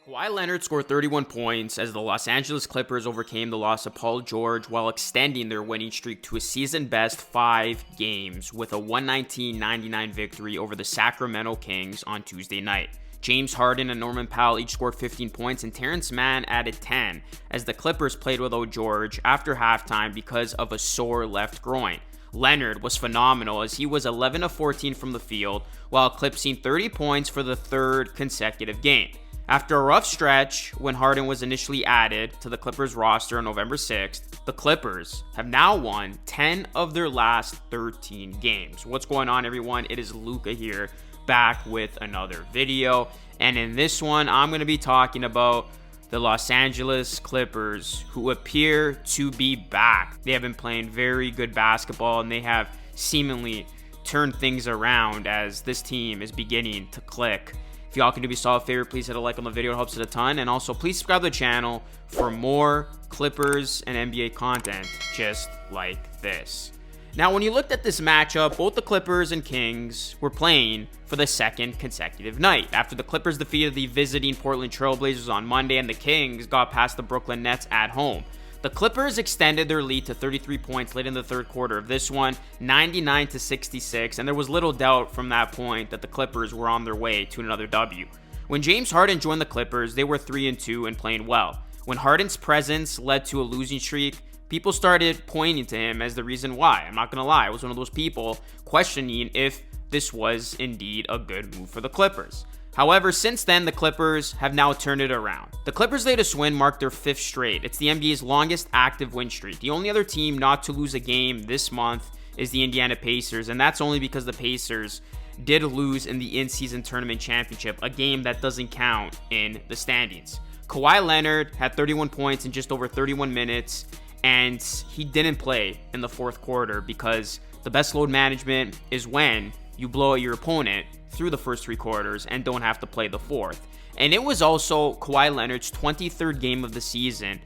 Kawhi Leonard scored 31 points as the Los Angeles Clippers overcame the loss of Paul George while extending their winning streak to a season-best 5 games with a 119-99 victory over the Sacramento Kings on Tuesday night. James Harden and Norman Powell each scored 15 points and Terrence Mann added 10 as the Clippers played without George after halftime because of a sore left groin. Leonard was phenomenal as he was 11 of 14 from the field while eclipsing 30 points for the third consecutive game. After a rough stretch when Harden was initially added to the Clippers roster on November 6th, the Clippers have now won 10 of their last 13 games. What's going on, everyone? It is Luca here, back with another video. And in this one, I'm going to be talking about the Los Angeles Clippers, who appear to be back. They have been playing very good basketball, and they have seemingly turned things around as this team is beginning to click. If y'all can do me a solid favor, please hit a like on the video. It helps it a ton. And also, please subscribe to the channel for more Clippers and NBA content just like this. Now, when you looked at this matchup, both the Clippers and Kings were playing for the second consecutive night. After the Clippers defeated the visiting Portland Trailblazers on Monday and the Kings got past the Brooklyn Nets at home. The Clippers extended their lead to 33 points late in the third quarter of this one, 99-66, and there was little doubt from that point that the Clippers were on their way to another W. When James Harden joined the Clippers, they were 3-2 and playing well. When Harden's presence led to a losing streak, people started pointing to him as the reason why. I'm not going to lie, I was one of those people questioning if this was indeed a good move for the Clippers. However, since then, the Clippers have now turned it around. The Clippers' latest win marked their 5th straight. It's the NBA's longest active win streak. The only other team not to lose a game this month is the Indiana Pacers, and that's only because the Pacers did lose in the in-season tournament championship, a game that doesn't count in the standings. Kawhi Leonard had 31 points in just over 31 minutes, and he didn't play in the fourth quarter because the best load management is when you blow out your opponent through the first 3 quarters and don't have to play the fourth. And it was also Kawhi Leonard's 23rd game of the season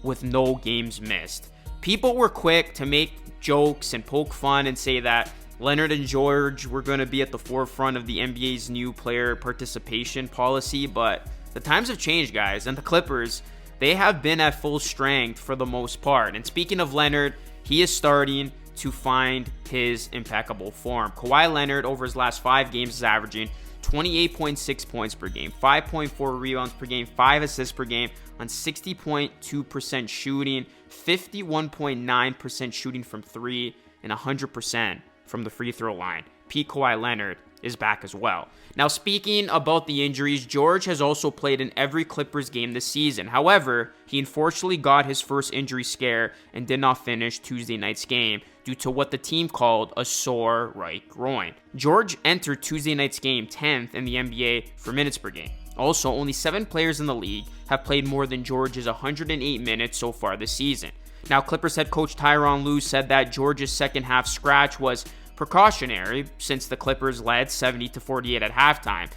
with no games missed. People were quick to make jokes and poke fun and say that Leonard and George were going to be at the forefront of the NBA's new player participation policy, but the times have changed, guys, and the Clippers, they have been at full strength for the most part. And speaking of Leonard, he is starting to find his impeccable form. Kawhi Leonard, over his last 5 games, is averaging 28.6 points per game, 5.4 rebounds per game, 5 assists per game on 60.2% shooting, 51.9% shooting from 3, and 100% from the free throw line. Pete Kawhi Leonard is back as well. Now, speaking about the injuries, George has also played in every Clippers game this season. However, he unfortunately got his first injury scare and did not finish Tuesday night's game due to what the team called a sore right groin. George entered Tuesday night's game 10th in the NBA for minutes per game. Also, only 7 players in the league have played more than George's 108 minutes so far this season. Now, Clippers head coach Tyronn Lue said that George's second half scratch was precautionary since the Clippers led 70-48 at halftime.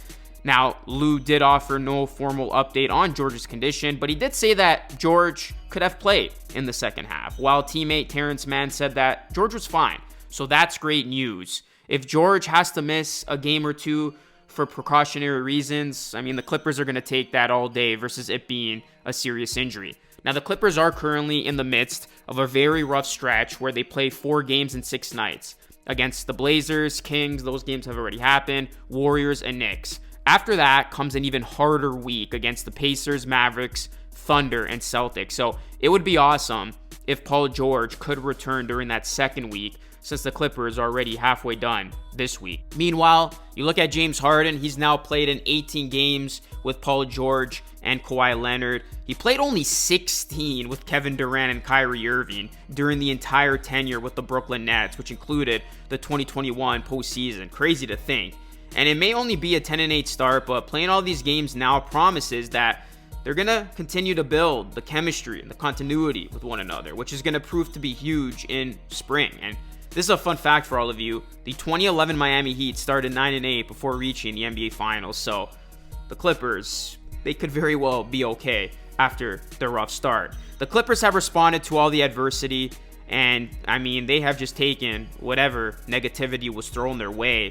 Now, Lue did offer no formal update on George's condition, but he did say that George could have played in the second half, while teammate Terrence Mann said that George was fine. So that's great news. If George has to miss a game or two for precautionary reasons, I mean, the Clippers are going to take that all day versus it being a serious injury. Now, the Clippers are currently in the midst of a very rough stretch where they play 4 games in 6 nights. Against the Blazers, Kings, those games have already happened, Warriors, and Knicks. After that comes an even harder week against the Pacers, Mavericks, Thunder, and Celtics. So it would be awesome if Paul George could return during that second week, since the Clippers are already halfway done this week. Meanwhile, you look at James Harden, he's now played in 18 games with Paul George and Kawhi Leonard. He played only 16 with Kevin Durant and Kyrie Irving during the entire tenure with the Brooklyn Nets, which included the 2021 postseason. Crazy to think. And it may only be a 10-8 start, but playing all these games now promises that they're going to continue to build the chemistry and the continuity with one another, which is going to prove to be huge in spring. And this is a fun fact for all of you. The 2011 Miami Heat started 9-8 before reaching the NBA Finals, so the Clippers, they could very well be okay after their rough start. The Clippers have responded to all the adversity, and I mean, they have just taken whatever negativity was thrown their way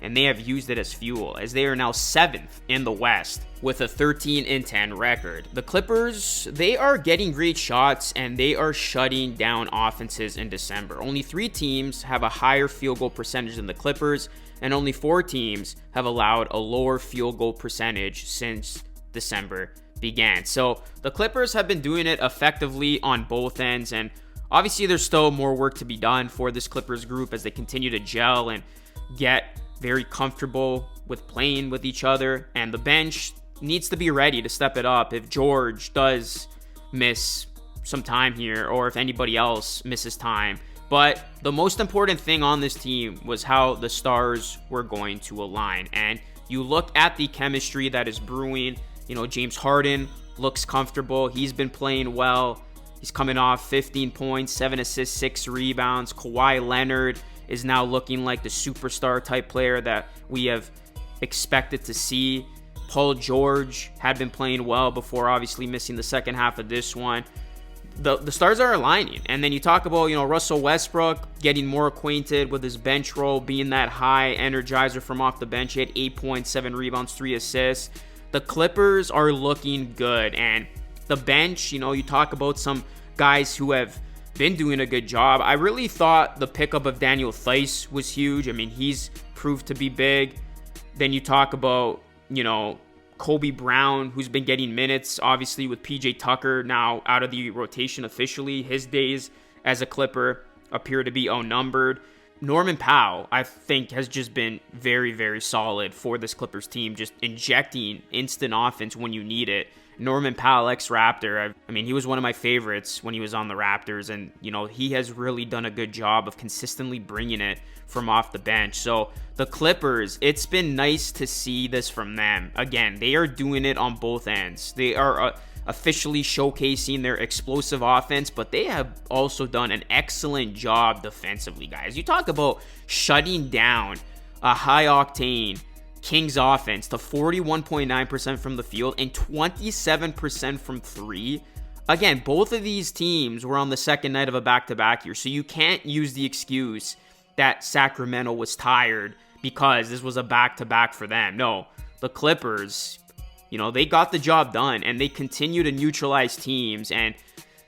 and they have used it as fuel, as they are now 7th in the West with a 13-10 record. The Clippers, they are getting great shots, and they are shutting down offenses in December. Only 3 teams have a higher field goal percentage than the Clippers, and only 4 teams have allowed a lower field goal percentage since December began. So the Clippers have been doing it effectively on both ends, and obviously there's still more work to be done for this Clippers group as they continue to gel and get very comfortable with playing with each other, and the bench needs to be ready to step it up if George does miss some time here, or if anybody else misses time. But the most important thing on this team was how the stars were going to align, and you look at the chemistry that is brewing. You know, James Harden looks comfortable. He's been playing well. He's coming off 15 points, 7 assists, 6 rebounds. Kawhi Leonard is now looking like the superstar type player that we have expected to see. Paul George had been playing well before obviously missing the second half of this one. The stars are aligning. And then you talk about, you know, Russell Westbrook getting more acquainted with his bench role, being that high energizer from off the bench. He had 8 points, 7 rebounds, 3 assists. The Clippers are looking good. And the bench, you know, you talk about some guys who have been doing a good job. I really thought the pickup of Daniel Theis was huge. I mean, he's proved to be big. Then you talk about, you know, Kobe Brown, who's been getting minutes, obviously, with PJ Tucker now out of the rotation officially. His days as a Clipper appear to be unnumbered. Norman Powell, I think, has just been very, very solid for this Clippers team, just injecting instant offense when you need it. Norman Powell, ex-Raptor, I mean, he was one of my favorites when he was on the Raptors, and, you know, he has really done a good job of consistently bringing it from off the bench. So the Clippers, it's been nice to see this from them. Again, they are doing it on both ends. They are officially showcasing their explosive offense, but they have also done an excellent job defensively, guys. You talk about shutting down a high-octane Kings offense to 41.9% from the field and 27% from 3. Again, both of these teams were on the second night of a back-to-back here, so you can't use the excuse that Sacramento was tired because this was a back-to-back for them. No, the Clippers, you know, they got the job done, and they continue to neutralize teams, and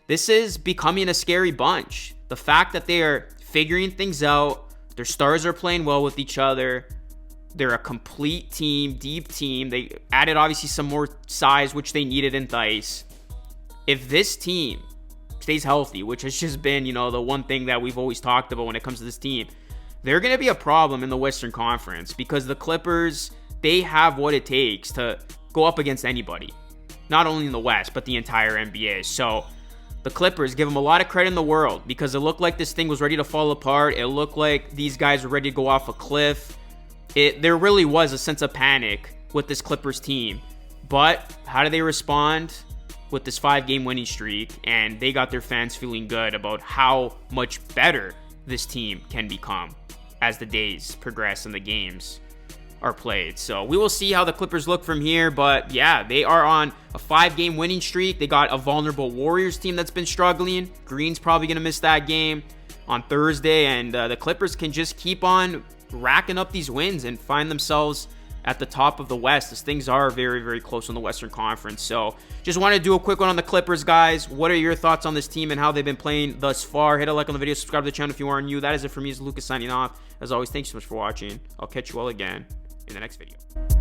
this is becoming a scary bunch. The fact that they are figuring things out, their stars are playing well with each other. They're a complete team, deep team. They added, obviously, some more size, which they needed in Theis. If this team stays healthy, which has just been, you know, the one thing that we've always talked about when it comes to this team, they're going to be a problem in the Western Conference because the Clippers, they have what it takes to go up against anybody. Not only in the West, but the entire NBA. So the Clippers, give them a lot of credit in the world because it looked like this thing was ready to fall apart. It looked like these guys were ready to go off a cliff. There really was a sense of panic with this Clippers team. But how do they respond? With this 5-game winning streak, and they got their fans feeling good about how much better this team can become as the days progress and the games are played. So we will see how the Clippers look from here, but yeah, they are on a 5-game winning streak. They got a vulnerable Warriors team that's been struggling. Green's probably going to miss that game on Thursday, and the Clippers can just keep on racking up these wins and find themselves at the top of the West, as things are very, very close in the Western Conference. So just want to do a quick one on the Clippers, guys. What are your thoughts on this team and how they've been playing thus far? Hit a like on the video, subscribe to the channel if you aren't new. That is it for me. It's Lucas signing off. As always, thanks so much for watching. I'll catch you all again in the next video.